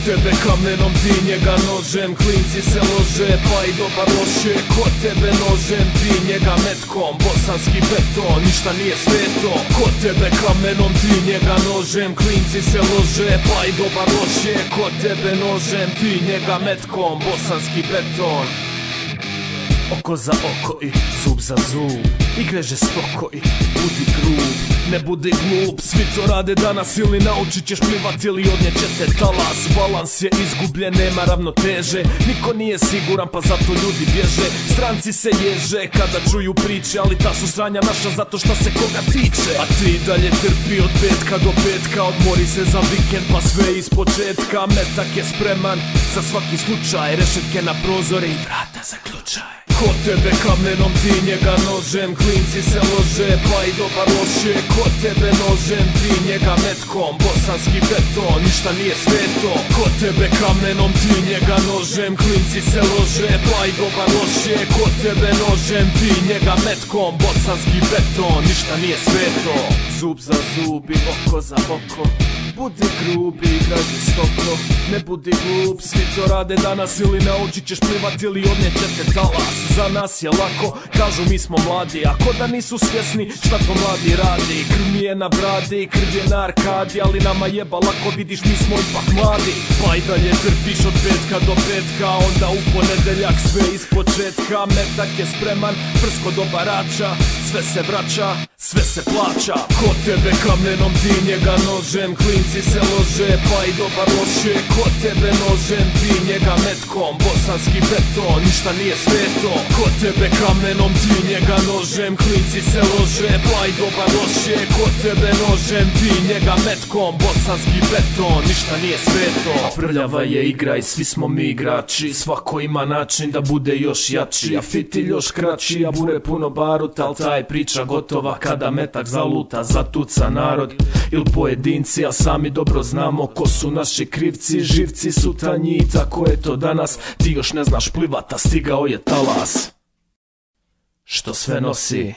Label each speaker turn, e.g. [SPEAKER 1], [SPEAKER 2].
[SPEAKER 1] tebe kamenom, ti njega nožem. Klinci se lože, pa i dobar loše. Ko tebe nožem, ti njega metkom. Bosanski beton, ništa nije sveto. Ko tebe kamenom, ti njega nožem. Klinci se lože, pa i dobar loše. Ko tebe nožem, ti njega metkom. Bosanski beton. Oko za oko i zub za zub. Igre žestoko i budi grub. Ne budi glup, svi to rade danas. Ili naučit ćeš plivat ili odnjeće te talas. Balans je izgubljen, nema ravnoteže. Niko nije siguran pa zato ljudi bježe. Stranci se ježe kada čuju priče, ali ta su sranja naša zato šta se koga tiče. A ti dalje trpi od petka do petka. Odmori se za vikend pa sve iz početka. Metak je spreman za svaki slučaj. Rešetke na prozore i vrata za ključaj. Ko tebe kamenom, ti njega nožem. Klinci se lože, pa i dobar loše. Ko tebe nožem, ti njega metkom. Bosanski beton, ništa nije sveto. Ko tebe kamenom, ti njega nožem. Klinci se lože, pa i dobar loše. Ko tebe nožem, ti njega metkom. Bosanski beton, ništa nije sveto. Zub za zub i oko za oko. Budi grubi, igraj žestoko. Ne budi glup, svi to rade danas. Ili naučit ćeš plivat ili odnjeće te talas. Za nas je lako, kažu mi smo mladi. Ako da nisu svjesni šta to mladi radi. Krv mi je na bradi, krv je na arkadi. Ali nama jeba lako, vidiš mi smo ipak mladi. Pa i dalje trpiš od petka do petka. Onda u ponedeljak sve iz početka. Metak je spreman, prsko do barača. Sve se vraća, sve se plaća. Ko tebe kamenom, ti njega nožem. Klinci se lože, pa i dobar loše. Ko tebe nožem, ti njega metkom. Bosanski beton, ništa nije sveto. Ko tebe kamenom, ti njega nožem. Klinci se lože, pa i dobar loše. Ko tebe nožem, ti njega metkom. Bosanski beton, ništa nije sveto. Prljava je igra i svi smo mi igrači. Svako ima način da bude još jači. A fitilj još kraći, a bure puno baruta. Al taj priča gotova kada metak zaluta. Zatuca narod ili pojedinci, a sami dobro znamo ko su naši krivci. Živci su tanji i tako je to danas. Ti još ne znaš plivata, stigao je talas. Što sve nosi